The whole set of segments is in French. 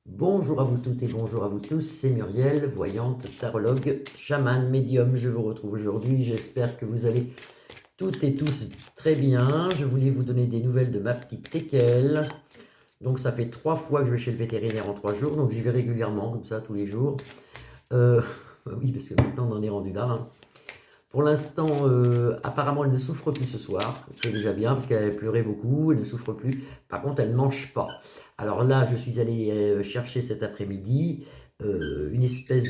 Bonjour à vous toutes et bonjour à vous tous, c'est Muriel, voyante, tarologue, chamane, médium. Je vous retrouve aujourd'hui, j'espère que vous allez toutes et tous très bien. Je voulais vous donner des nouvelles de ma petite Tekel. Donc ça fait 3 fois que je vais chez le vétérinaire en 3 jours, donc j'y vais régulièrement, comme ça, tous les jours. Euh, oui, parce que maintenant on en est rendu là, hein. Pour l'instant, apparemment, elle ne souffre plus ce soir. C'est déjà bien parce qu'elle pleurait beaucoup, elle ne souffre plus. Par contre, elle ne mange pas. Alors là, je suis allé chercher cet après-midi une espèce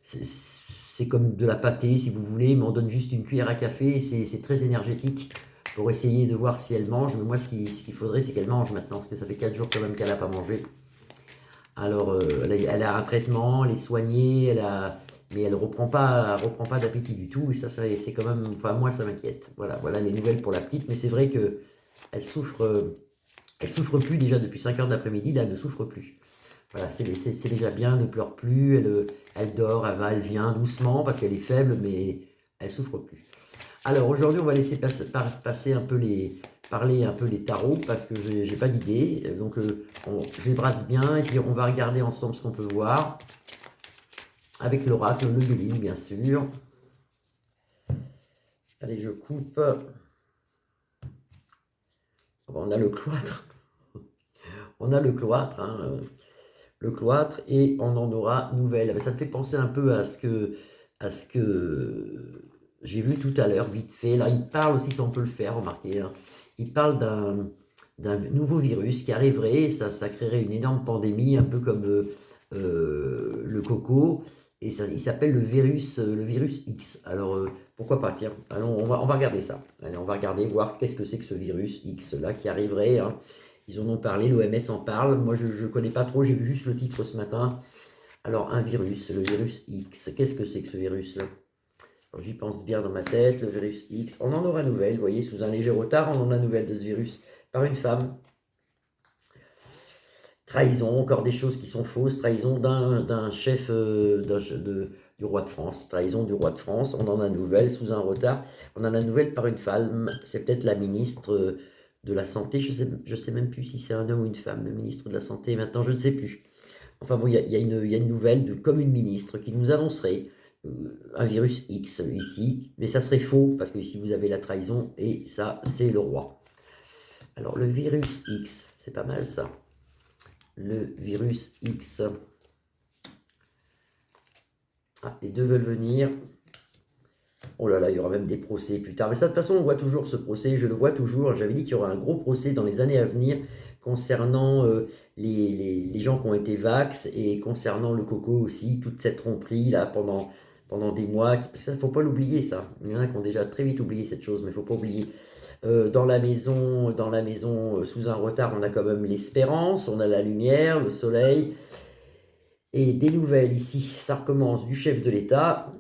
c'est comme de la pâtée, si vous voulez, mais on donne juste une cuillère à café. C'est très énergétique pour essayer de voir si elle mange. Mais moi, ce qu'il faudrait, c'est qu'elle mange maintenant, parce que ça fait 4 jours quand même qu'elle n'a pas mangé. Alors, elle a un traitement, elle est soignée, mais elle reprend pas d'appétit du tout. Et ça c'est quand même, enfin moi ça m'inquiète. Voilà les nouvelles pour la petite. Mais c'est vrai que elle souffre plus déjà depuis 5 heures d'après-midi. Là, elle ne souffre plus. Voilà, c'est déjà bien, elle ne pleure plus. Elle dort, elle va, elle vient doucement parce qu'elle est faible, mais elle souffre plus. Alors aujourd'hui, on va laisser passer un peu parler un peu les tarots parce que j'ai pas d'idée. Donc je les brasse bien et puis on va regarder ensemble ce qu'on peut voir avec l'oracle, le Béline bien sûr. Allez, je coupe. On a le cloître. On a le cloître, hein, le cloître et on en aura nouvelle. Ça me fait penser un peu à ce que j'ai vu tout à l'heure, vite fait. Là, il parle aussi, si on peut le faire, remarquez, hein. Il parle d'un nouveau virus qui arriverait, ça créerait une énorme pandémie, un peu comme le coco, et ça, il s'appelle le virus X. Alors, pourquoi pas, tiens, allons, on va regarder ça. Allez, on va regarder, voir qu'est-ce que c'est que ce virus X, là, qui arriverait, hein. Ils en ont parlé, l'OMS en parle. Moi, je ne connais pas trop, j'ai vu juste le titre ce matin. Alors, un virus, le virus X. Qu'est-ce que c'est que ce virus-là? J'y pense bien dans ma tête, le virus X. On en aura nouvelle, vous voyez, sous un léger retard, on en a nouvelle de ce virus par une femme. Trahison, encore des choses qui sont fausses. Trahison d'un chef du roi de France. Trahison du roi de France. On en a nouvelle sous un retard. On en a nouvelle par une femme. C'est peut-être la ministre de la Santé. Je sais même plus si c'est un homme ou une femme, le ministre de la Santé. Maintenant, je ne sais plus. Enfin bon, il y a une nouvelle comme une ministre qui nous annoncerait un virus X ici. Mais ça serait faux parce que ici vous avez la trahison et ça, c'est le roi. Alors, le virus X, c'est pas mal ça. Le virus X. Ah, les deux veulent venir. Oh là là, il y aura même des procès plus tard. Mais ça, de toute façon, on voit toujours ce procès. Je le vois toujours. J'avais dit qu'il y aura un gros procès dans les années à venir concernant les gens qui ont été vax et concernant le coco aussi. Toute cette tromperie là pendant des mois. Il ne faut pas l'oublier, ça. Il y en a qui ont déjà très vite oublié cette chose, mais il ne faut pas oublier. Dans la maison, sous un retard, on a quand même l'espérance, on a la lumière, le soleil. Et des nouvelles ici, ça recommence du chef de l'État.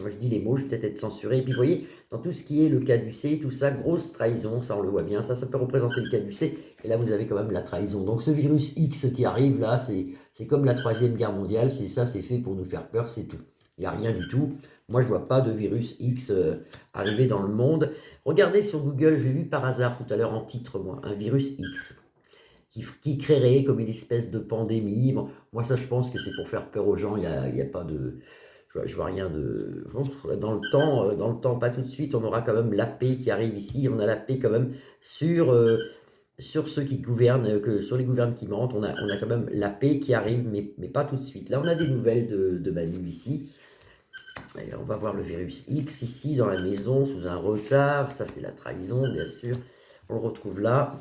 Moi je dis les mots, je vais peut-être être censuré. Et puis vous voyez, dans tout ce qui est le caducé, tout ça, grosse trahison, ça on le voit bien, ça peut représenter le caducé. Et là vous avez quand même la trahison. Donc ce virus X qui arrive là, c'est comme la Troisième Guerre mondiale, c'est fait pour nous faire peur, c'est tout. Il n'y a rien du tout. Moi je vois pas de virus X arriver dans le monde. Regardez sur Google, j'ai vu par hasard tout à l'heure en titre, moi, un virus X qui créerait comme une espèce de pandémie. Bon, moi, ça, je pense que c'est pour faire peur aux gens. Il y a pas de. Je vois rien de. Dans le temps, pas tout de suite. On aura quand même la paix qui arrive ici. On a la paix quand même sur, sur ceux qui gouvernent, sur les gouvernements qui mentent. On a quand même la paix qui arrive, mais pas tout de suite. Là, on a des nouvelles de Manu ici. Et on va voir le virus X ici dans la maison sous un retard. Ça, c'est la trahison, bien sûr. On le retrouve là.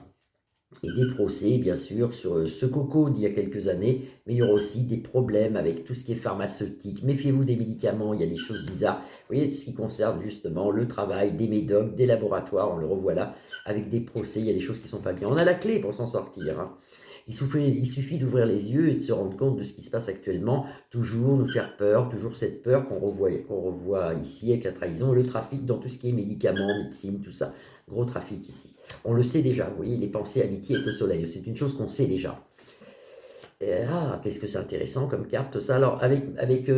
Et des procès, bien sûr, sur ce coco d'il y a quelques années, mais il y aura aussi des problèmes avec tout ce qui est pharmaceutique. Méfiez-vous des médicaments, il y a des choses bizarres. Vous voyez, ce qui concerne justement le travail des médocs, des laboratoires, on le revoit là, avec des procès, il y a des choses qui ne sont pas bien. On a la clé pour s'en sortir, hein. Il suffit d'ouvrir les yeux et de se rendre compte de ce qui se passe actuellement, toujours nous faire peur, toujours cette peur qu'on revoit ici avec la trahison et le trafic dans tout ce qui est médicaments, médecine, tout ça. Gros trafic ici. On le sait déjà, vous voyez, les pensées amitié avec le soleil, c'est une chose qu'on sait déjà. Qu'est-ce que c'est intéressant comme carte, ça. Alors, avec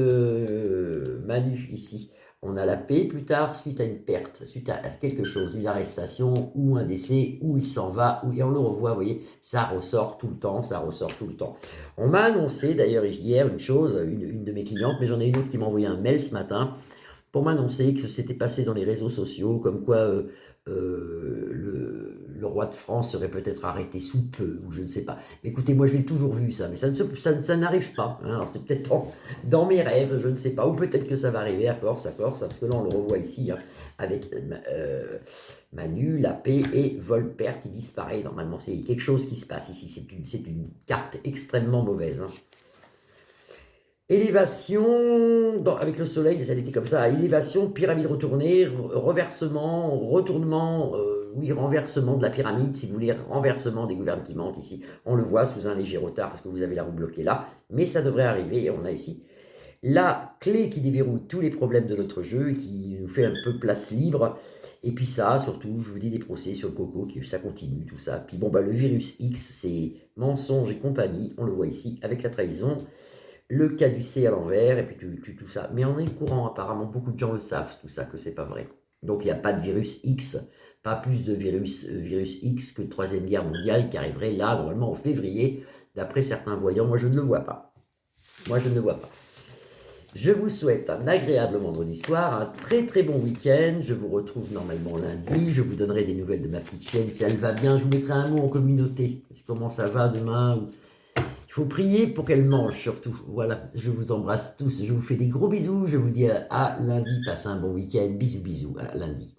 Manu, ici, On a la paix plus tard suite à une perte, suite à quelque chose, une arrestation ou un décès, où il s'en va, et on le revoit, vous voyez, ça ressort tout le temps, ça ressort tout le temps. On m'a annoncé d'ailleurs hier une chose, une de mes clientes, mais j'en ai une autre qui m'a envoyé un mail ce matin, pour m'annoncer que c'était passé dans les réseaux sociaux, comme quoi le roi de France serait peut-être arrêté sous peu, ou je ne sais pas. Mais écoutez, moi je l'ai toujours vu ça, mais ça n'arrive pas. Hein. Alors c'est peut-être dans mes rêves, je ne sais pas, ou peut-être que ça va arriver à force, parce que là on le revoit ici, hein, avec Manu, la paix et Volpère qui disparaît. Normalement, c'est quelque chose qui se passe ici, c'est une carte extrêmement mauvaise. Hein. Élévation, avec le soleil, ça a été comme ça, élévation, pyramide retournée, reversement, retournement, oui, renversement de la pyramide, si vous voulez, renversement des gouvernes qui mentent ici. On le voit sous un léger retard parce que vous avez la roue bloquée là, mais ça devrait arriver et on a ici la clé qui déverrouille tous les problèmes de notre jeu, qui nous fait un peu place libre. Et puis ça, surtout, je vous dis des procès sur le coco, ça continue, tout ça. Puis bon, bah, le virus X, c'est mensonge et compagnie, on le voit ici, avec la trahison. Le caducé à l'envers, et puis tout ça. Mais on est courant, apparemment, beaucoup de gens le savent, tout ça, que c'est pas vrai. Donc il n'y a pas de virus X, pas plus de virus X que Troisième Guerre mondiale qui arriverait là, normalement en février, d'après certains voyants. Moi, je ne le vois pas. Moi, je ne le vois pas. Je vous souhaite un agréable vendredi soir, un très très bon week-end. Je vous retrouve normalement lundi. Je vous donnerai des nouvelles de ma petite chaîne. Si elle va bien, je vous mettrai un mot en communauté. Comment ça va demain ou... Il faut prier pour qu'elle mange surtout. Voilà, je vous embrasse tous. Je vous fais des gros bisous. Je vous dis à lundi. Passez un bon week-end. Bisous, bisous. À lundi.